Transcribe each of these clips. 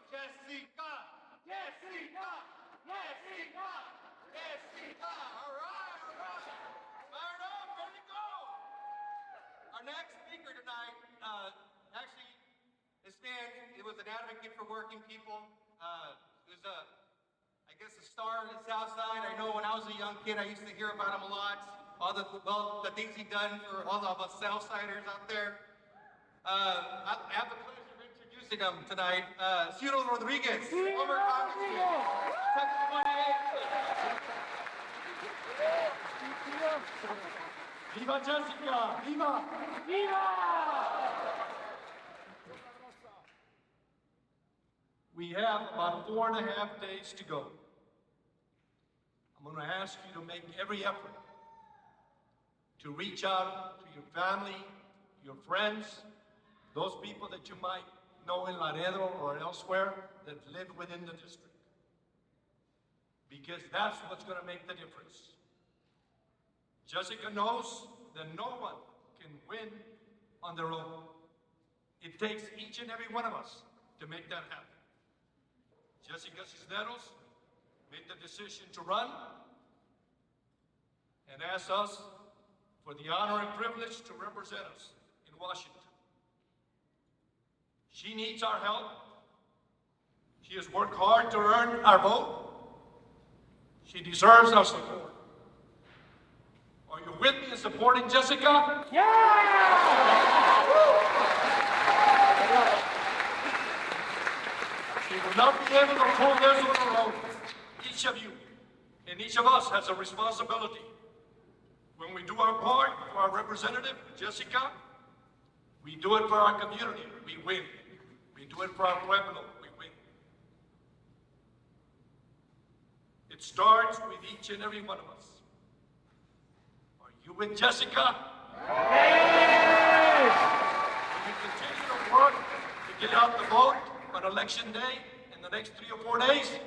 Jessica! Jessica! Jessica! Jessica! All right. Fired up, ready to go. Our next speaker tonight, actually, this man, he was an advocate for working people. He was I guess a star in the South Side. I know when I was a young kid, I used to hear about him a lot. All the things he done for all of us Southsiders out there. I have the pleasure of introducing him tonight. Cisneros Rodriguez, former congressman, Texas 28. Viva Jessica! Viva! Viva! We have about 4.5 days to go. I'm going to ask you to make every effort to reach out to your family, your friends, those people that you might know in Laredo or elsewhere that live within the district. Because that's what's going to make the difference. Jessica knows that no one can win on their own. It takes each and every one of us to make that happen. Jessica Cisneros made the decision to run and asked us for the honor and privilege to represent us in Washington. She needs our help. She has worked hard to earn our vote. She deserves our support. Are you with me in supporting Jessica? Yeah! We will not be able to pull this on our own. Each of you and each of us has a responsibility. When we do our part for our representative, Jessica, we do it for our community, we win. We do it for our pueblo, we win. It starts with each and every one of us. Are you with Jessica? Yes! Will you continue to work to get out the vote on election day in the next 3 or 4 days?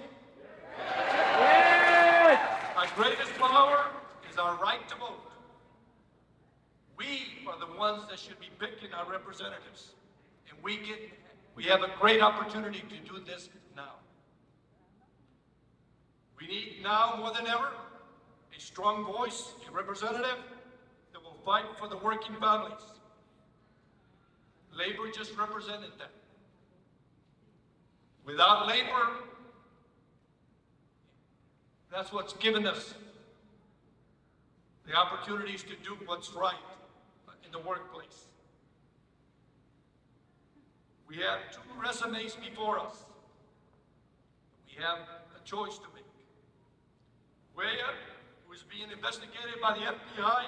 Yes! Our greatest power is our right to vote. We are the ones that should be picking our representatives. And we have a great opportunity to do this now. We need now more than ever a strong voice, a representative that will fight for the working families. Labor just represented that. Without labor, that's what's given us the opportunities to do what's right in the workplace. We have 2 resumes before us. We have a choice to make. Where, who is being investigated by the FBI,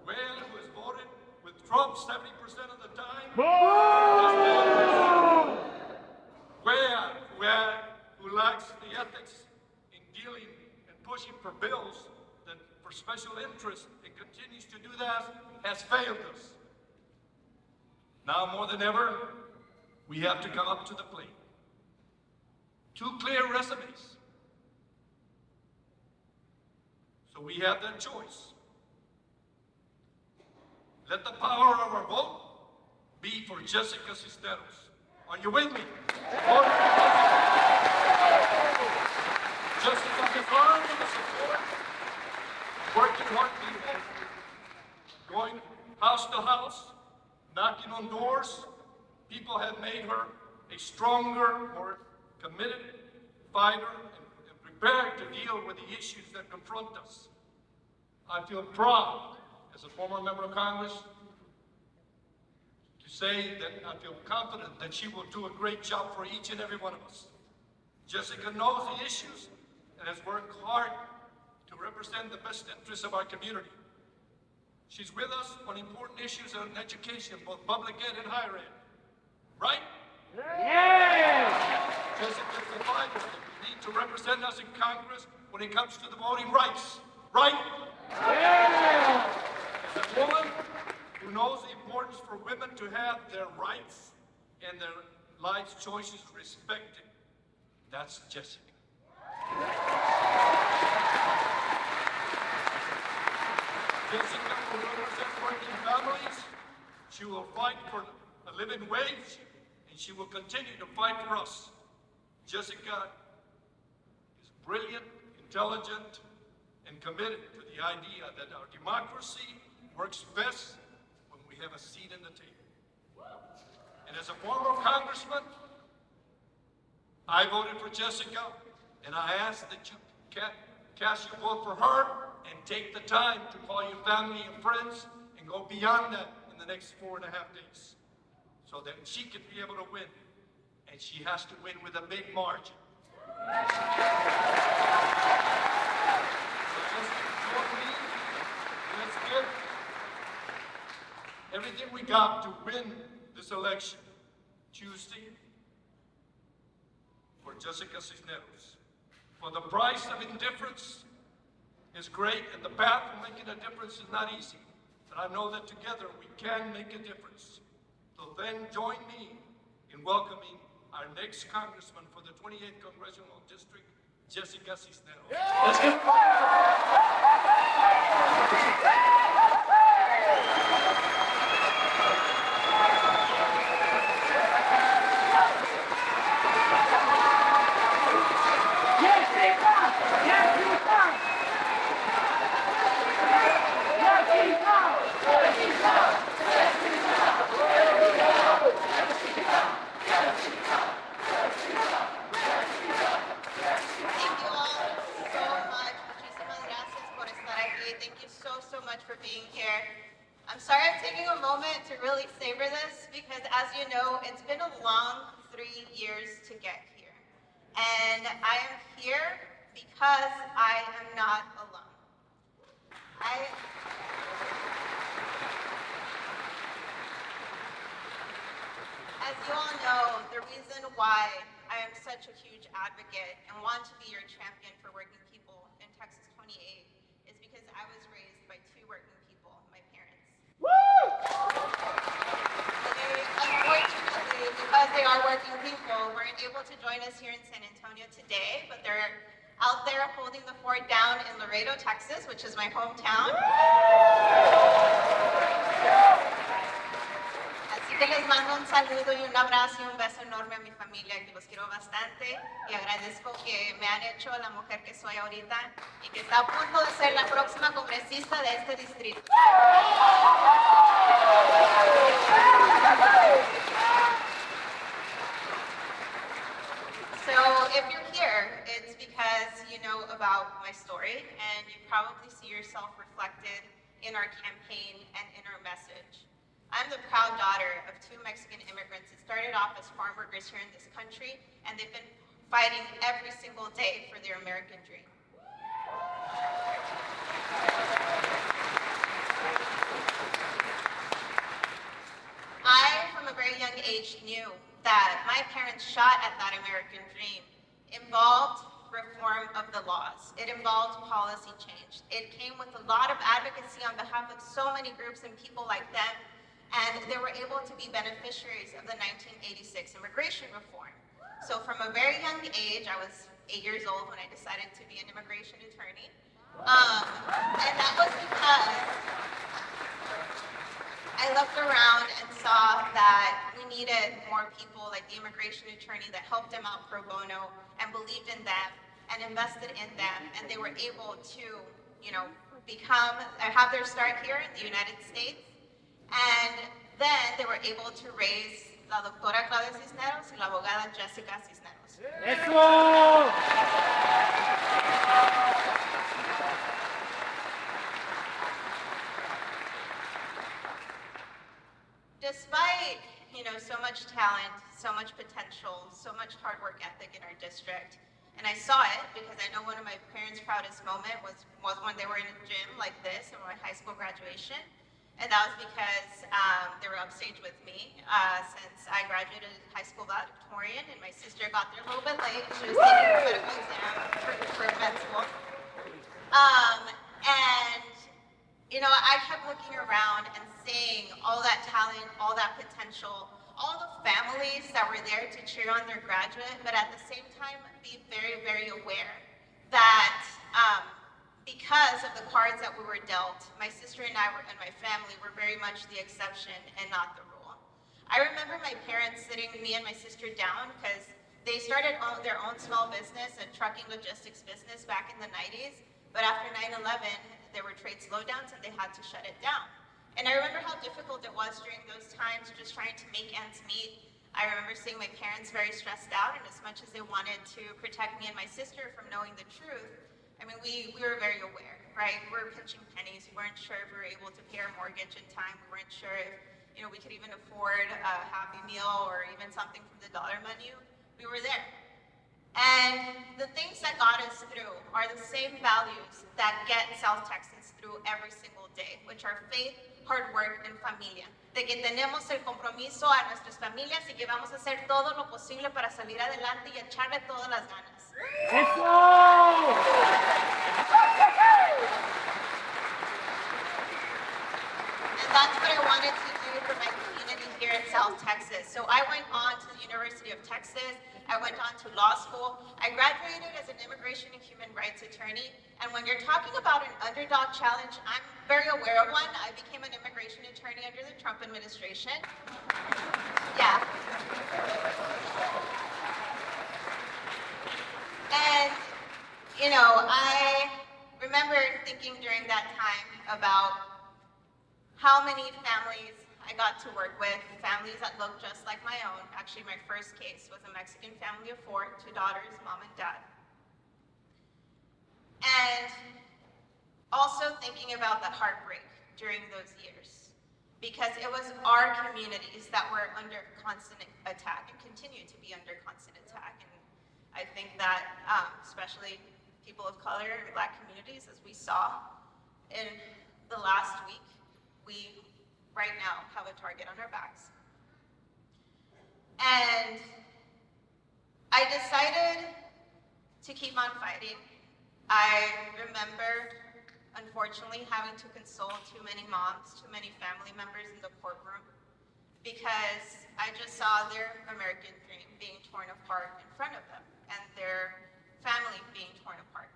Where, who has voted with Trump 70% of the time, who lacks the ethics in dealing and pushing for bills that for special interest and continues to do that, has failed us. Now more than ever, we have to come up to the plate. 2 clear resumes. So we have that choice. Let the power of our vote be for Jessica Cisneros. Are you with me? Jessica has earned the support of working hard people, going house to house, knocking on doors. People have made her a stronger, more committed fighter and prepared to deal with the issues that confront us. I feel proud as a former member of Congress to say that I feel confident that she will do a great job for each and every one of us. Jessica knows the issues and has worked hard to represent the best interests of our community. She's with us on important issues on education, both public ed and higher ed. Right? Yes! Jessica is the fighter that we need to represent us in Congress when it comes to the voting rights. Right? Yes! As a woman who knows the importance for women to have their rights and their life's choices respected, that's Jessica. Jessica will represent working families. She will fight for a a living wage, and she will continue to fight for us. Jessica is brilliant, intelligent, and committed to the idea that our democracy works best when we have a seat at the table. And as a former congressman, I voted for Jessica, and I ask that you cast your vote for her and take the time to call your family and friends and go beyond that in the next 4.5 days so that she can be able to win. And she has to win with a big margin. So just join me. Let's give everything we got to win this election Tuesday for Jessica Cisneros. For the price of indifference is great, and the path to making a difference is not easy. But I know that together we can make a difference. So then join me in welcoming our next congressman for the 28th Congressional District, Jessica Cisneros. Yeah. Let's give for being here. I'm sorry I'm taking a moment to really savor this because, as you know, it's been a long 3 years to get here. And I am here because I am not alone. As you all know, the reason why I am such a huge advocate and want to be your champion for working people in Texas 28 is because I was raised by 2 working people, my parents. Woo! Unfortunately, because they are working people, weren't able to join us here in San Antonio today, but they're out there holding the fort down in Laredo, Texas, which is my hometown. Así que les mando un saludo y un abrazo y un beso enorme a mi familia, que los quiero bastante y agradezco que me han hecho la mujer que soy ahorita y que está a punto de ser la próxima congresista de este distrito. So if you're here, it's because you know about my story and you probably see yourself reflected in our campaign and in our message. I'm the proud daughter of 2 Mexican immigrants that started off as farm workers here in this country, and they've been fighting every single day for their American dream. I, from a very young age, knew that my parents' shot at that American dream involved reform of the laws. It involved policy change. It came with a lot of advocacy on behalf of so many groups and people like them, and they were able to be beneficiaries of the 1986 immigration reform. So from a very young age, I was 8 years old when I decided to be an immigration attorney. And that was because I looked around and saw that we needed more people like the immigration attorney that helped them out pro bono and believed in them and invested in them, and they were able to, have their start here in the United States. And then they were able to raise la doctora Claudia Cisneros y la abogada Jessica Cisneros. ¡Eso! Despite, so much talent, so much potential, so much hard work ethic in our district, and I saw it because I know one of my parents' proudest moments was when they were in a gym like this at my high school graduation. And that was because they were upstage with me since I graduated high school valedictorian, and my sister got there a little bit late. She was taking her medical exam for med school. I kept looking around and seeing all that talent, all that potential, all the families that were there to cheer on their graduate, but at the same time be very, very aware that because of the cards that we were dealt, my sister and I and my family were very much the exception and not the rule. I remember my parents sitting me and my sister down because they started their own small business, a trucking logistics business back in the 90s. But after 9/11, there were trade slowdowns and they had to shut it down. And I remember how difficult it was during those times, just trying to make ends meet. I remember seeing my parents very stressed out, and as much as they wanted to protect me and my sister from knowing the truth, I mean, we were very aware, right? We were pinching pennies. We weren't sure if we were able to pay our mortgage in time. We weren't sure if, we could even afford a Happy Meal or even something from the dollar menu. We were there. And the things that got us through are the same values that get South Texans through every single day, which are faith, hard work, and familia. De que tenemos el compromiso a nuestras familias y que vamos a hacer todo lo posible para salir adelante y echarle todas las ganas. And that's what I wanted to do for my community here in South Texas. So I went on to the University of Texas. I went on to law school. I graduated as an immigration and human rights attorney. And when you're talking about an underdog challenge, I'm very aware of one. I became an immigration attorney under the Trump administration. Yeah. And, I remember thinking during that time about how many families I got to work with, families that looked just like my own. Actually, my first case was a Mexican family of 4, 2 daughters, mom and dad. And also thinking about the heartbreak during those years, because it was our communities that were under constant attack and continue to be under constant attack. And I think that especially people of color and Black communities, as we saw in the last week, we right now have a target on our backs. And I decided to keep on fighting. I remember, unfortunately, having to console too many moms, too many family members in the courtroom, because I just saw their American dream being torn apart in front of them and their family being torn apart.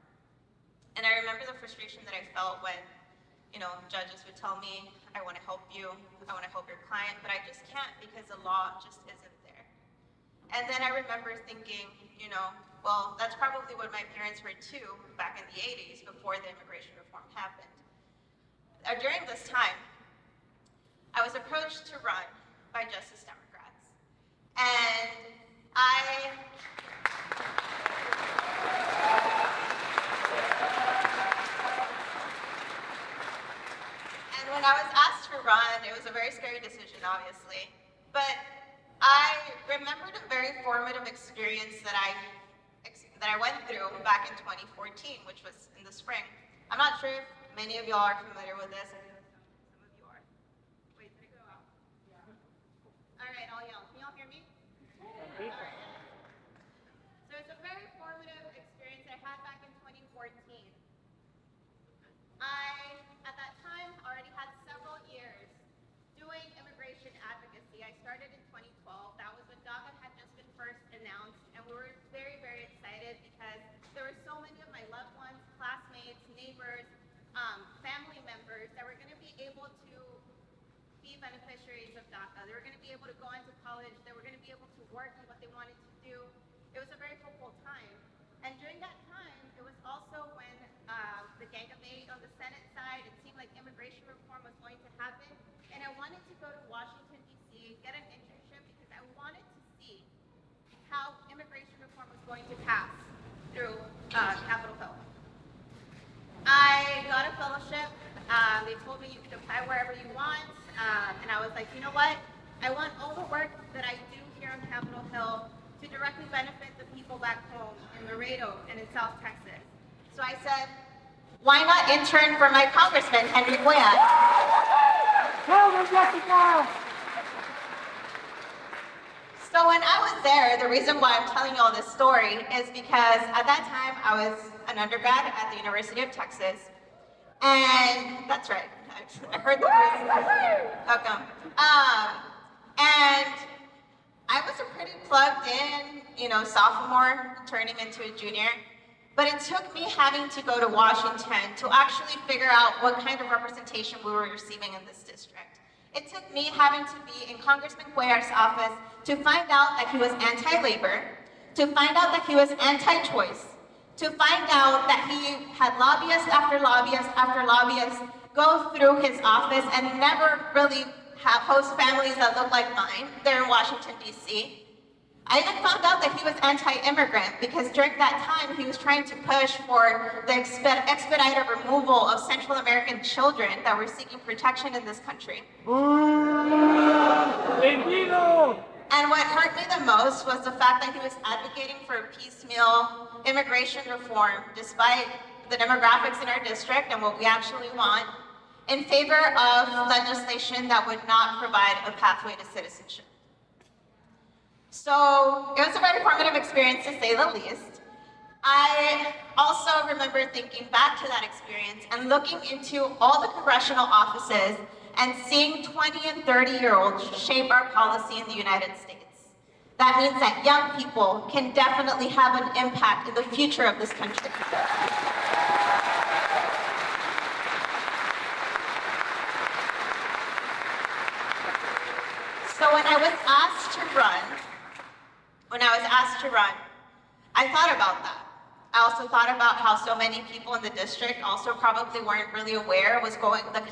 And I remember the frustration that I felt when judges would tell me, I want to help you, I want to help your client, but I just can't because the law just isn't there. And then I remember thinking, well, that's probably what my parents heard too back in the 80s before the immigration reform happened. During this time, I was approached to run by Justice Democrats. And when I was asked to run, it was a very scary decision, obviously. But I remembered a very formative experience that I went through back in 2014, which was in the spring. I'm not sure if many of y'all are familiar with this. I know some of you are. Wait, did it go out? Yeah. All right, I'll yell. Can y'all hear me? All right. So it's a very formative experience I had back in 2014. At that time, already had several years doing immigration advocacy. I started in 2012. That was when DACA had just been first announced, and we were very, very excited because there were so many of my loved ones, classmates, neighbors, family members that were going to be able to be beneficiaries of DACA. They were going to be able to go into college. They were going to be able to work in what they wanted to do. It was a very hopeful time. And during that time, it was also when the gang of 8 on the Senate side, it seemed like immigration reform was going to happen. And I wanted to go to Washington, D.C., get an internship because I wanted to see how immigration reform was going to pass through Capitol Hill. I got a fellowship. They told me you could apply wherever you want. And I was like, you know what? I want all the work that I do here on Capitol Hill to directly benefit the people back home in Laredo and in South Texas. So I said, why not intern for my congressman, Henry Guian? Tell them, Jessica! So when I was there, the reason why I'm telling you all this story is because at that time I was an undergrad at the University of Texas. And that's right, I heard the voice. Welcome. And I was a pretty plugged in, sophomore turning into a junior. But it took me having to go to Washington to actually figure out what kind of representation we were receiving in this district. It took me having to be in Congressman Cuellar's office to find out that he was anti-labor, to find out that he was anti-choice, to find out that he had lobbyist after lobbyist after lobbyist go through his office and never really host families that look like mine. They're in Washington, D.C. I even found out that he was anti-immigrant because during that time he was trying to push for the expedited removal of Central American children that were seeking protection in this country. And what hurt me the most was the fact that he was advocating for piecemeal immigration reform, despite the demographics in our district and what we actually want, in favor of legislation that would not provide a pathway to citizenship. So it was a very formative experience, to say the least. I also remember thinking back to that experience and looking into all the congressional offices and seeing 20 and 30-year-olds shape our policy in the United States. That means that young people can definitely have an impact in the future of this country. So when I was asked to run, I thought about that. I also thought about how so many people in the district also probably weren't really aware the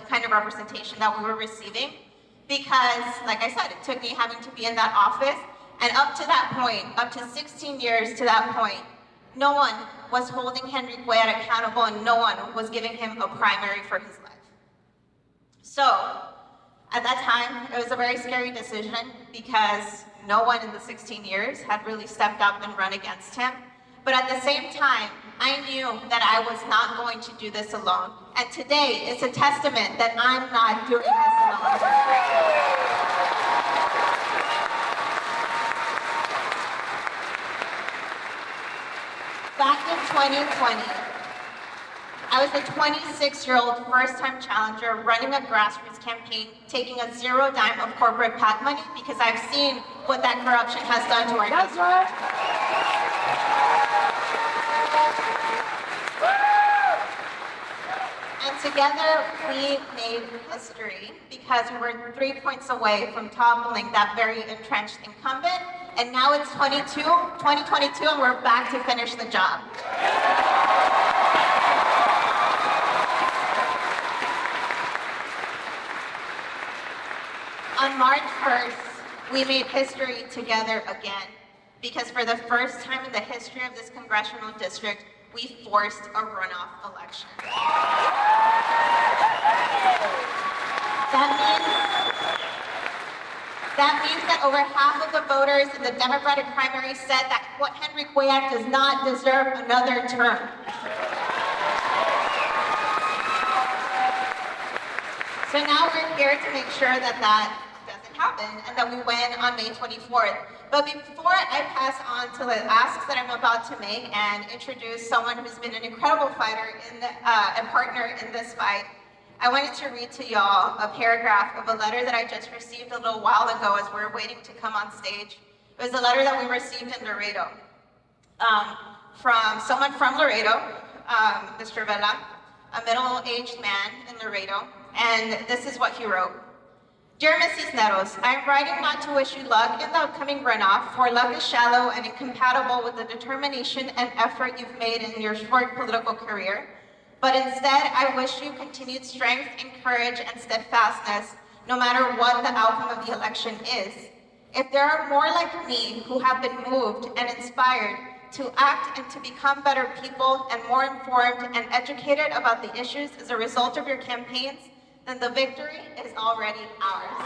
kind of representation that we were receiving, because, like I said, it took me having to be in that office, and up to that point, up to 16 years to that point, no one was holding Henry Cuellar accountable and no one was giving him a primary for his life. So, at that time, it was a very scary decision because no one in the 16 years had really stepped up and run against him. But at the same time, I knew that I was not going to do this alone. And today, it's a testament that I'm not doing this alone. Back in 2020, I was a 26-year-old first-time challenger running a grassroots campaign, taking a zero dime of corporate PAC money because I've seen what that corruption has done to our district. Right. And together we made history because we were 3 points away from toppling that very entrenched incumbent. And now it's 2022, and we're back to finish the job. On March 1st, we made history together again, because for the first time in the history of this congressional district, we forced a runoff election. That means that over half of the voters in the Democratic primary said that Henry Cuellar does not deserve another term. So now we're here to make sure that that doesn't happen and that we win on May 24th. But before I pass on to the asks that I'm about to make and introduce someone who's been an incredible fighter and partner in this fight, I wanted to read to y'all a paragraph of a letter that I just received a little while ago as we were waiting to come on stage. It was a letter that we received in Laredo from someone from Laredo, Mr. Vela, a middle-aged man in Laredo, and this is what he wrote. Dear Ms. Cisneros, I am writing not to wish you luck in the upcoming runoff, for luck is shallow and incompatible with the determination and effort you've made in your short political career. But instead, I wish you continued strength and courage and steadfastness, no matter what the outcome of the election is. If there are more like me who have been moved and inspired to act and to become better people and more informed and educated about the issues as a result of your campaigns, then the victory is already ours.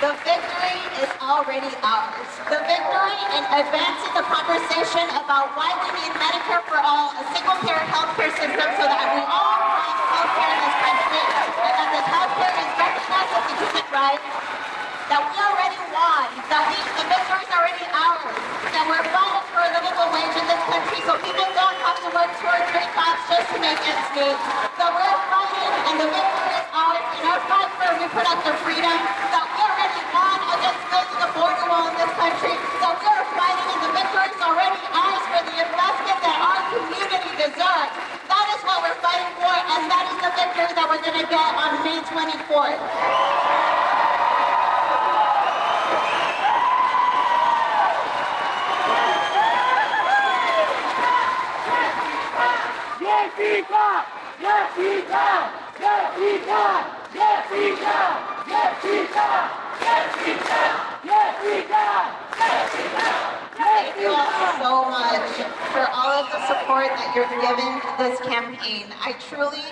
The victory is already ours. The victory in advancing the conversation about why we need Medicare for all, a single-payer healthcare system so that we all have healthcare in this country, and that this healthcare is recognized as a human right, that we already won, that the victory is already ours, that we're fighting for a livable wage in this country so people don't have to work 2 or 3 jobs just to make ends meet, that we're fighting and the victory is ours in our fight for reproductive freedom, that we already won against building a border wall in this country, that we are fighting and the victory is already ours for the victory that we're going to get on May 24th. Yes, he can! Yes, he can! Yes, he can! Yes, he can! Yes, he can! Yes, he can! Yes, he can! Yes, he can! Thank you all so much for all of the support that you're giving this campaign. I truly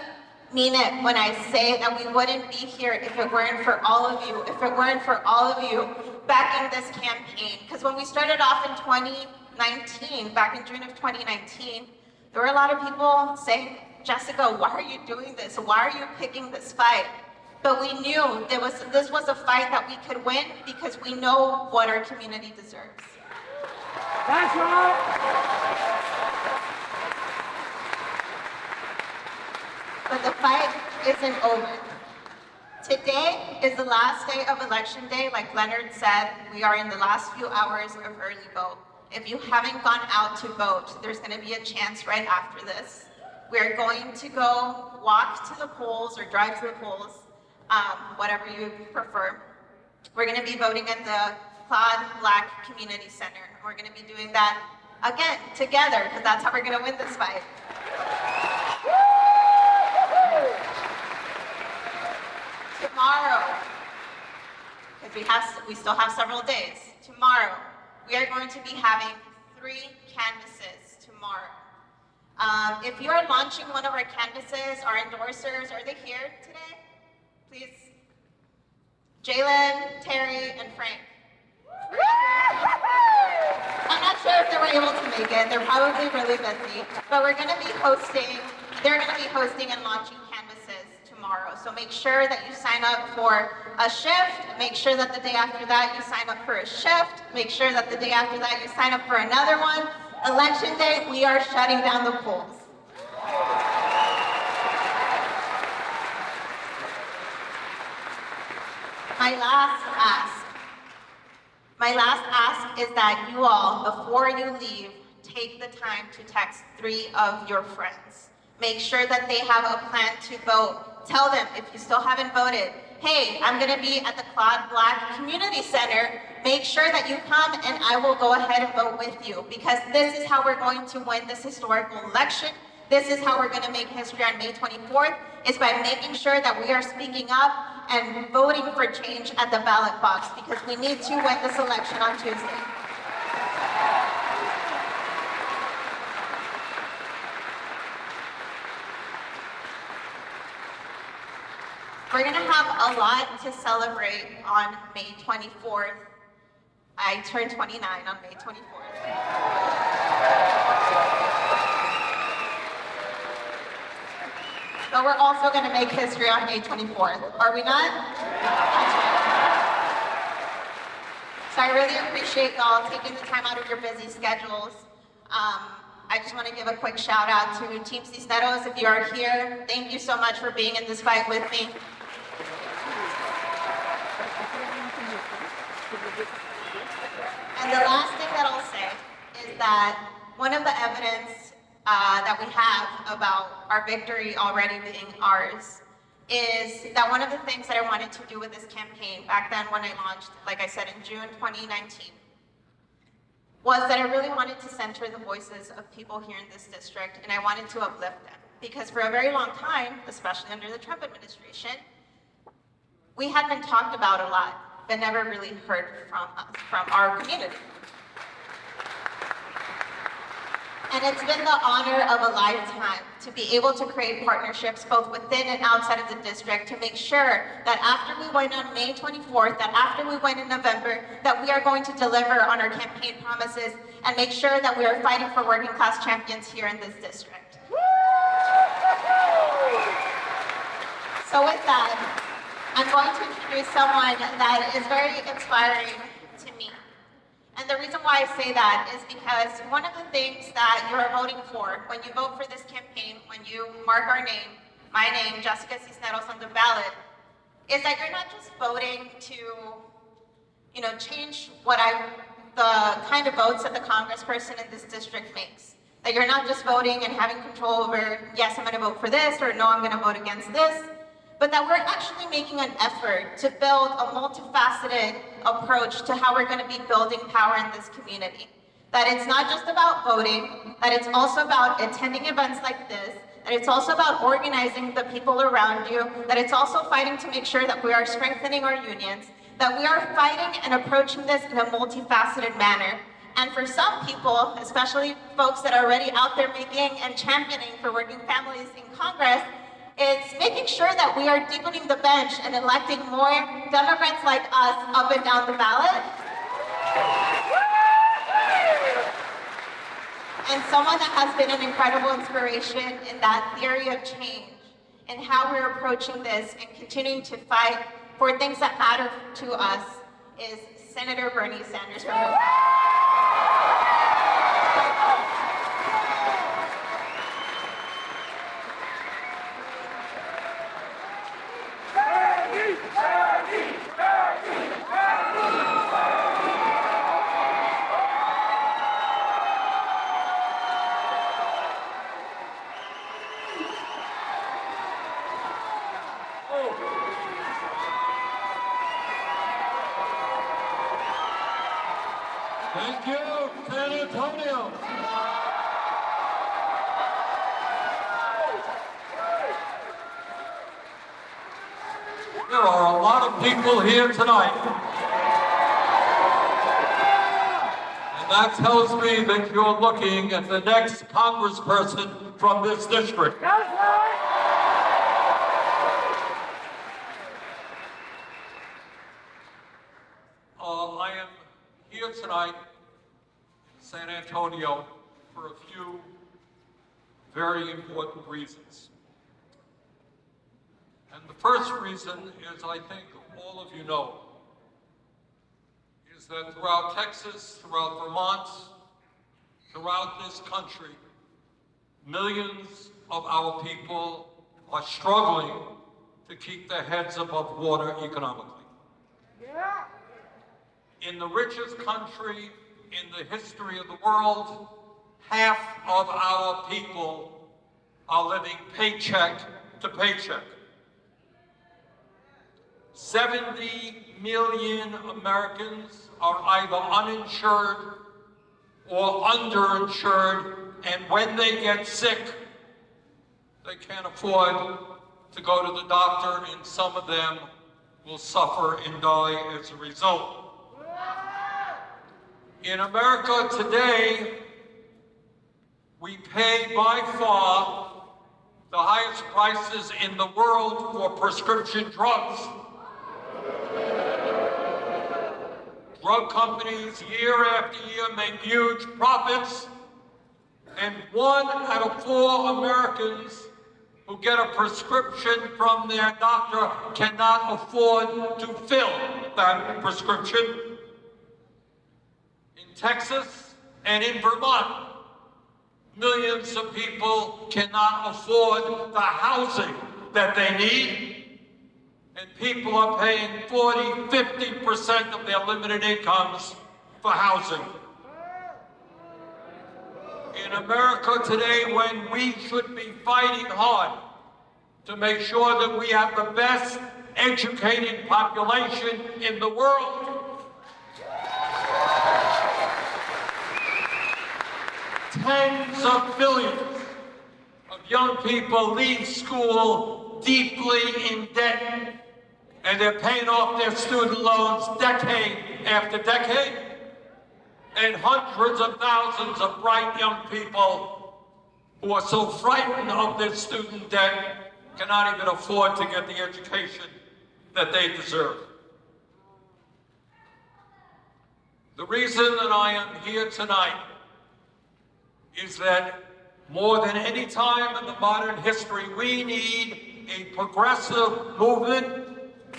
mean it when I say that we wouldn't be here if it weren't for all of you, if it weren't for all of you backing this campaign. Because when we started off in 2019, back in June of 2019, there were a lot of people saying, Jessica, why are you doing this? Why are you picking this fight? But we knew this was a fight that we could win because we know what our community deserves. That's right! But the fight isn't over. Today is the last day of election day. Like Leonard said, we are in the last few hours of early vote. If you haven't gone out to vote, there's going to be a chance right after this. We're going to go walk to the polls or drive to the polls, whatever you prefer. We're going to be voting at the Claude Black Community Center. We're going to be doing that again, together, because that's how we're going to win this fight. Tomorrow, because we still have several days, tomorrow, we are going to be having 3 canvases tomorrow. If you are launching one of our canvases, our endorsers, are they here today? Please. Jalen, Terry, and Frank. I'm not sure if they were able to make it. They're probably really busy. But they're going to be hosting and launching canvases tomorrow. So make sure that you sign up for a shift. Make sure that the day after that you sign up for a shift. Make sure that the day after that you sign up for another one. Election day, we are shutting down the polls. My last ask is that you all, before you leave, take the time to text 3 of your friends. Make sure that they have a plan to vote. Tell them, if you still haven't voted, hey, I'm going to be at the Claude Black Community Center. Make sure that you come and I will go ahead and vote with you, because this is how we're going to win this historical election. This is how we're going to make history on May 24th, is by making sure that we are speaking up and voting for change at the ballot box, because we need to win this election on Tuesday. We're going to have a lot to celebrate on May 24th. I turned 29 on May 24th. So we're also going to make history on May 24th. Are we not? So I really appreciate y'all taking the time out of your busy schedules. I just want to give a quick shout out to Team Cisneros. If you are here, thank you so much for being in this fight with me. And the last thing that I'll say is that one of the evidence that we have about our victory already being ours is that one of the things that I wanted to do with this campaign back then when I launched, like I said, in June 2019, was that I really wanted to center the voices of people here in this district, and I wanted to uplift them. Because for a very long time, especially under the Trump administration, we had been talked about a lot, but never really heard from us, from our community. And it's been the honor of a lifetime to be able to create partnerships both within and outside of the district to make sure that after we win on May 24th, that after we win in November, that we are going to deliver on our campaign promises and make sure that we are fighting for working class champions here in this district. So with that, I'm going to introduce someone that is very inspiring to me. And the reason why I say that is because one of the things that you are voting for when you vote for this campaign, when you mark our name, my name, Jessica Cisneros, on the ballot, is that you're not just voting to, change the kind of votes that the congressperson in this district makes. That you're not just voting and having control over, yes, I'm going to vote for this, or no, I'm going to vote against this, but that we're actually making an effort to build a multifaceted approach to how we're going to be building power in this community. That it's not just about voting, that it's also about attending events like this, that it's also about organizing the people around you, that it's also fighting to make sure that we are strengthening our unions, that we are fighting and approaching this in a multifaceted manner. And for some people, especially folks that are already out there making and championing for working families in Congress, it's making sure that we are deepening the bench and electing more Democrats like us up and down the ballot. And someone that has been an incredible inspiration in that theory of change and how we're approaching this and continuing to fight for things that matter to us is Senator Bernie Sanders from Rhode Thank you, San Antonio. There are a lot of people here tonight. And that tells me that you're looking at the next congressperson from this district. That's right. I am here tonight in San Antonio for a few very important reasons. And the first reason is, I think all of you know, is that throughout Texas, throughout Vermont, throughout this country, millions of our people are struggling to keep their heads above water economically. Yeah. In the richest country in the history of the world, half of our people are living paycheck to paycheck. 70 million Americans are either uninsured or underinsured, and when they get sick, they can't afford to go to the doctor, and some of them will suffer and die as a result. In America today, we pay by far the highest prices in the world for prescription drugs. Drug companies, year after year, make huge profits, and 1 out of 4 Americans who get a prescription from their doctor cannot afford to fill that prescription. In Texas and in Vermont, millions of people cannot afford the housing that they need, and people are paying 40–50% of their limited incomes for housing. In America today, when we should be fighting hard to make sure that we have the best educated population in the world, tens of millions of young people leave school deeply in debt, and they're paying off their student loans decade after decade, and hundreds of thousands of bright young people who are so frightened of their student debt cannot even afford to get the education that they deserve. The reason that I am here tonight is that more than any time in the modern history, we need a progressive movement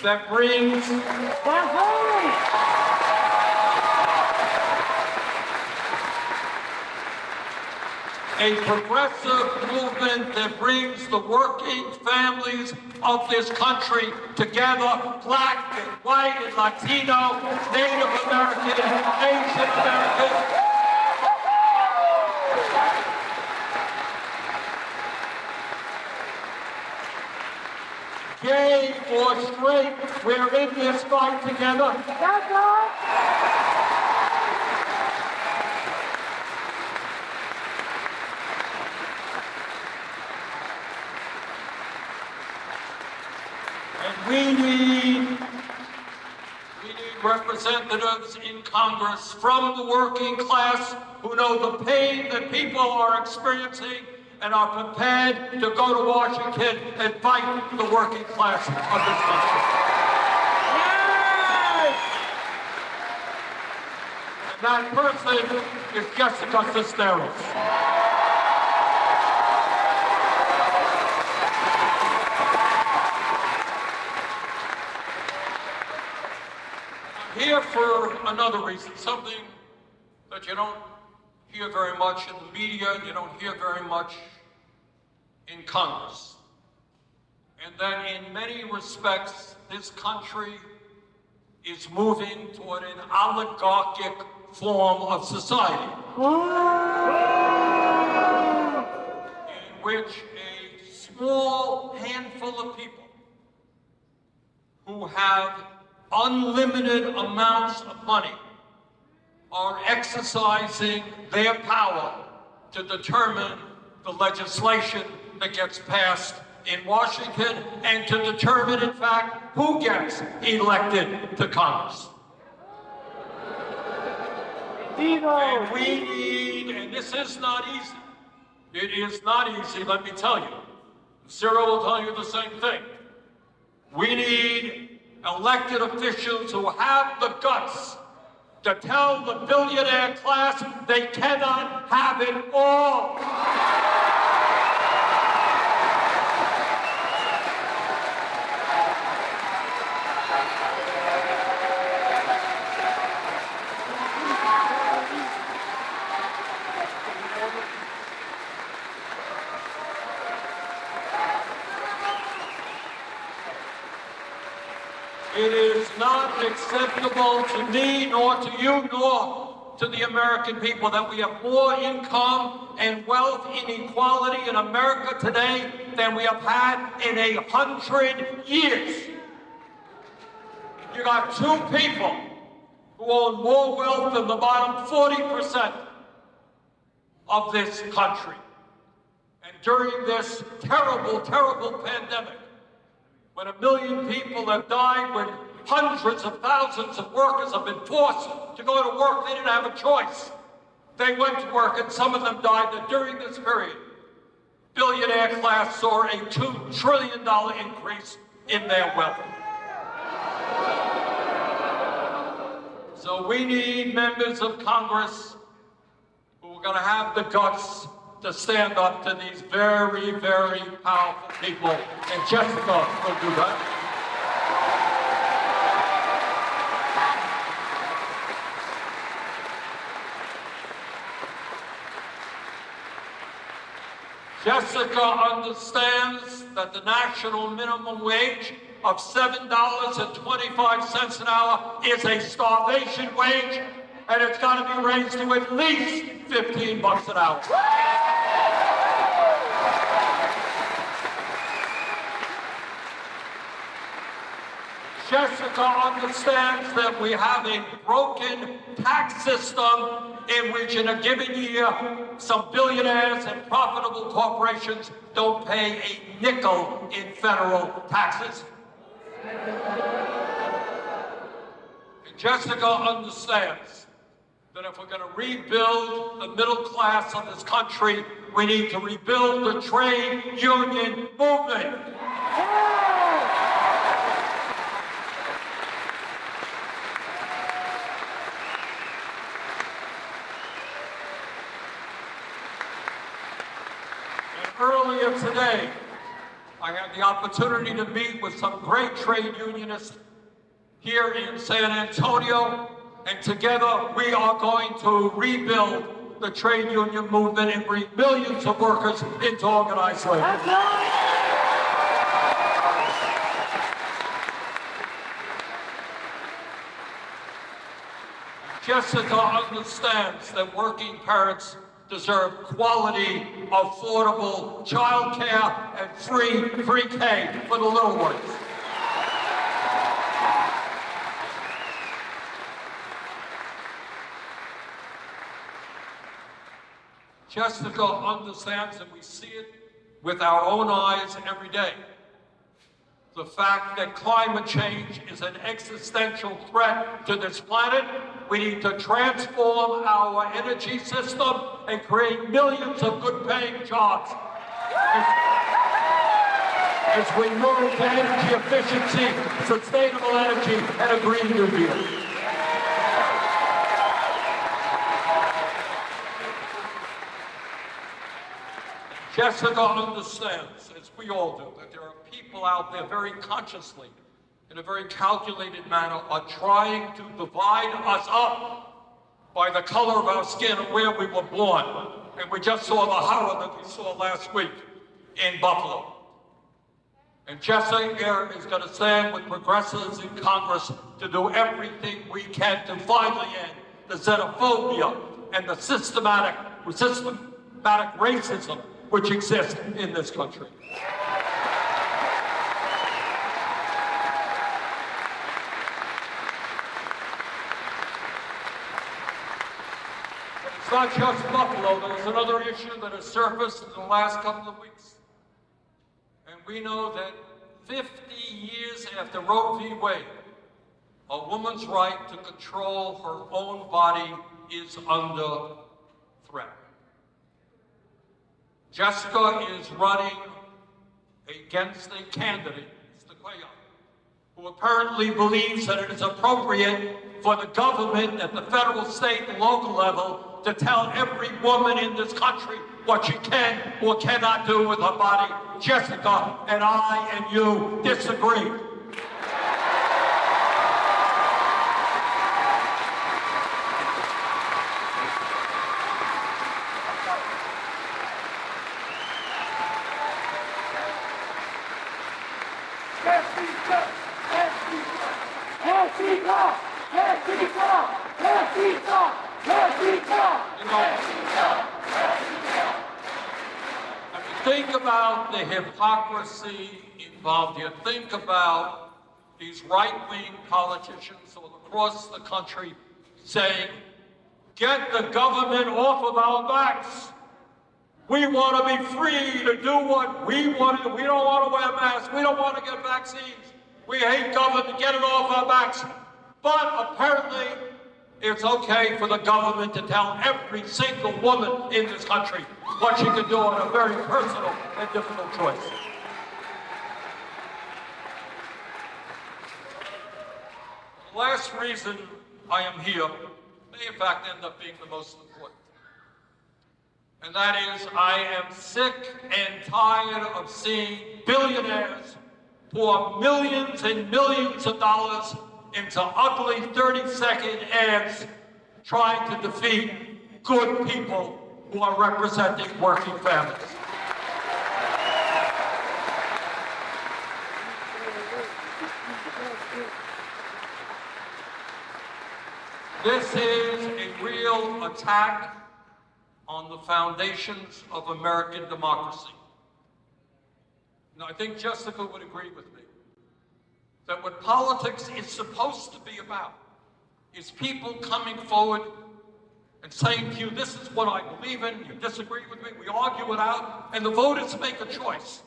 that brings the working families of this country together, Black and white and Latino, Native American, Asian American. Gay or straight, we're in this fight together. That's right. And we need representatives in Congress from the working class who know the pain that people are experiencing and are prepared to go to Washington and fight the working class of this country. And that person is Jessica Cisneros. Here for another reason, something that you don't hear very much in the media, and you don't hear very much in Congress. And that in many respects, this country is moving toward an oligarchic form of society, in which a small handful of people who have unlimited amounts of money are exercising their power to determine the legislation that gets passed in Washington and to determine, in fact, who gets elected to Congress. And we need, and this is not easy. It is not easy, let me tell you. Cyril will tell you the same thing. We need elected officials who have the guts to tell the billionaire class they cannot have it all. It is not acceptable to me, nor to you, nor to the American people that we have more income and wealth inequality in America today than we have had in 100 years. You got two people who own more wealth than the bottom 40% of this country. And during this terrible, terrible pandemic, when 1 million people have died, when hundreds of thousands of workers have been forced to go to work, they didn't have a choice. They went to work, and some of them died. That during this period, billionaire class saw a $2 trillion increase in their wealth. So we need members of Congress who are going to have the guts to stand up to these very, very powerful people. And Jessica will do that. Jessica understands that the national minimum wage of $7.25 an hour is a starvation wage, and it's got to be raised to at least $15 an hour. Jessica understands that we have a broken tax system in which in a given year, some billionaires and profitable corporations don't pay a nickel in federal taxes. And Jessica understands that if we're going to rebuild the middle class of this country, we need to rebuild the trade union movement. Earlier today, I had the opportunity to meet with some great trade unionists here in San Antonio, and together we are going to rebuild the trade union movement and bring millions of workers into organized labor. Jessica understands that working parents deserve quality, affordable child care and free pre-K for the little ones. Jessica understands, and we see it with our own eyes every day, the fact that climate change is an existential threat to this planet. We need to transform our energy system and create millions of good-paying jobs as we move to energy efficiency, sustainable energy, and a Green New Deal. Jessica understands, as we all do, that there are people out there very consciously, in a very calculated manner, are trying to divide us up by the color of our skin and where we were born. And we just saw the horror that we saw last week in Buffalo. And Jessica is going to stand with progressives in Congress to do everything we can to finally end the xenophobia and the systematic racism which exists in this country. It's not just Buffalo. There's another issue that has surfaced in the last couple of weeks. And we know that 50 years after Roe v. Wade, a woman's right to control her own body is under threat. Jessica is running against a candidate, Mr. Cuellar, who apparently believes that it is appropriate for the government at the federal, state, and local level to tell every woman in this country what she can or cannot do with her body. Jessica and I and you disagree. Think about the hypocrisy involved here. Think about these right-wing politicians all across the country saying, get the government off of our backs. We want to be free to do what we want to do. We don't want to wear masks. We don't want to get vaccines. We hate government. Get it off our backs. But apparently, it's okay for the government to tell every single woman in this country what she can do on a very personal and difficult choice. The last reason I am here may in fact end up being the most important. And that is, I am sick and tired of seeing billionaires pour millions and millions of dollars into ugly 30-second ads trying to defeat good people who are representing working families. This is a real attack on the foundations of American democracy. Now, I think Jessica would agree with me that what politics is supposed to be about is people coming forward and saying to you, this is what I believe in, you disagree with me, we argue it out, and the voters make a choice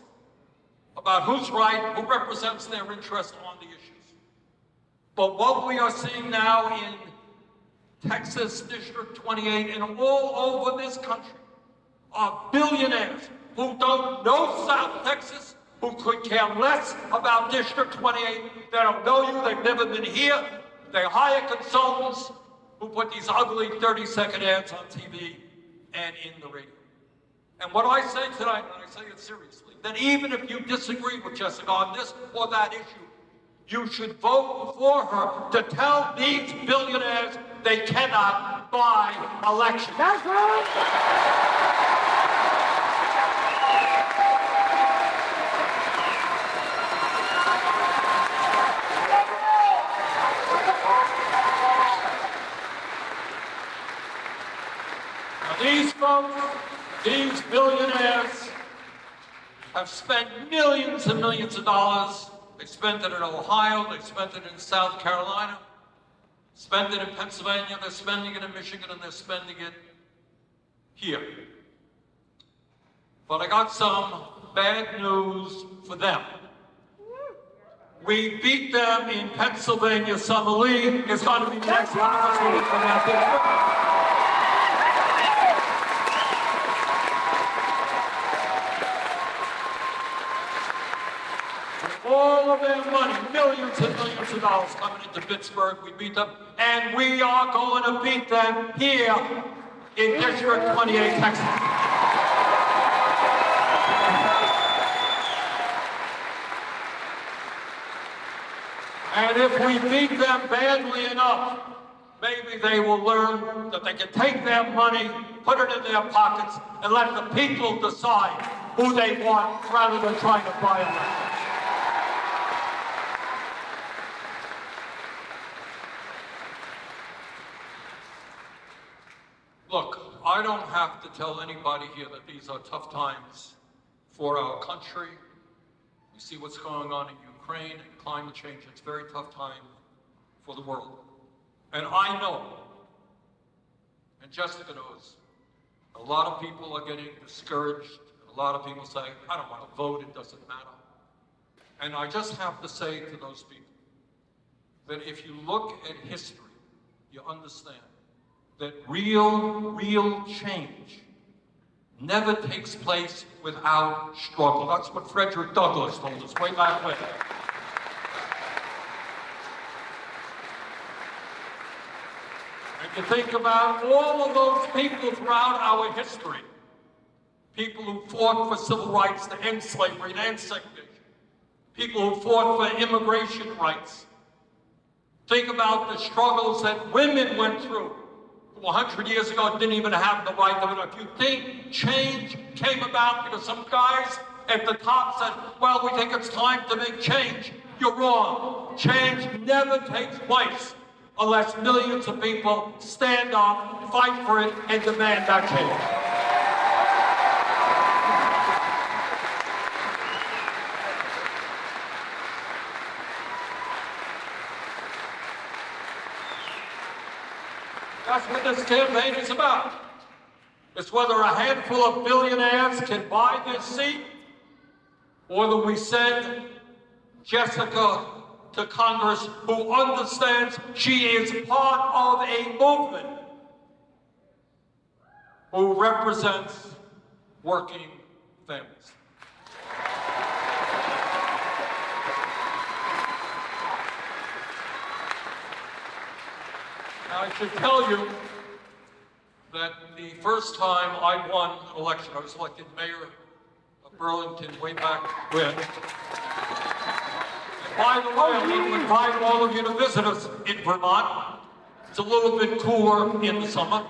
about who's right, who represents their interest on the issues. But what we are seeing now in Texas District 28 and all over this country are billionaires who don't know South Texas, who could care less about District 28. They don't know you, they've never been here. They hire consultants who put these ugly 30-second ads on TV and in the radio. And what I say tonight, and I say it seriously, that even if you disagree with Jessica on this or that issue, you should vote for her to tell these billionaires they cannot buy elections. That's right. These folks have spent millions and millions of dollars. They spent it in Ohio, they spent it in South Carolina, spent it in Pennsylvania, they're spending it in Michigan, and they're spending it here. But I got some bad news for them. We beat them in Pennsylvania. Summer Lee is going to be the next one of us who will come out there. All of their money, millions and millions of dollars coming into Pittsburgh. We beat them, and we are going to beat them here in District 28, Texas. And if we beat them badly enough, maybe they will learn that they can take their money, put it in their pockets, and let the people decide who they want rather than trying to buy them. Look, I don't have to tell anybody here that these are tough times for our country. We see what's going on in Ukraine and climate change. It's a very tough time for the world. And I know, and Jessica knows, a lot of people are getting discouraged. A lot of people say, I don't want to vote, it doesn't matter. And I just have to say to those people that if you look at history, you understand that real change never takes place without struggle. That's what Frederick Douglass told us way back when. And you think about all of those people throughout our history, people who fought for civil rights to end slavery and end segregation, people who fought for immigration rights. Think about the struggles that women went through. 100 years ago, didn't even have the right to vote. If you think change came about because some guys at the top said, well, we think it's time to make change, you're wrong. Change never takes place unless millions of people stand up, fight for it, and demand that change. That's what this campaign is about. It's whether a handful of billionaires can buy this seat, or that we send Jessica to Congress who understands she is part of a movement who represents working families. Now, I should tell you that the first time I won an election, I was elected mayor of Burlington way back when. And by the way, I want to invite all of you to visit us in Vermont. It's a little bit cooler in the summer.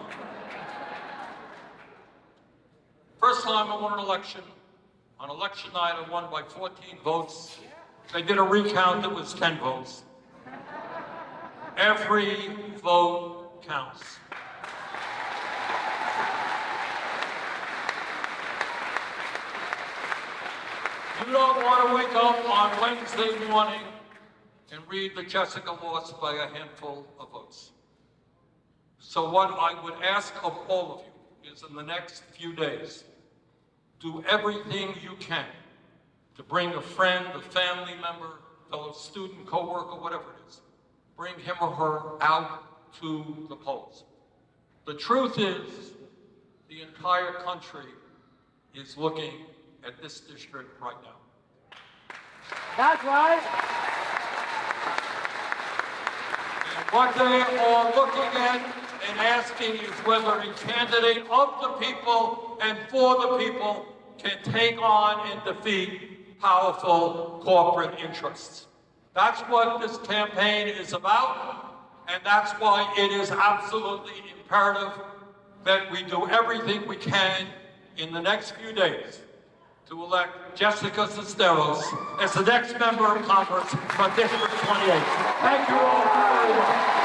First time I won an election, on election night I won by 14 votes. They did a recount, it was 10 votes. Every vote counts. You don't want to wake up on Wednesday morning and read that Jessica lost by a handful of votes. So what I would ask of all of you is in the next few days, do everything you can to bring a friend, a family member, fellow student, co-worker, whatever it is, bring him or her out to the polls. The truth is, the entire country is looking at this district right now. That's right. And what they are looking at and asking is whether a candidate of the people and for the people can take on and defeat powerful corporate interests. That's what this campaign is about, and that's why it is absolutely imperative that we do everything we can in the next few days to elect Jessica Cisneros as the next member of Congress from District 28. Thank you all very much.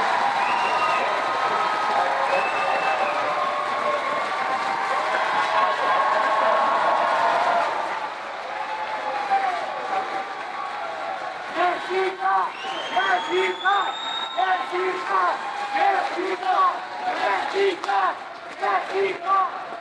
can!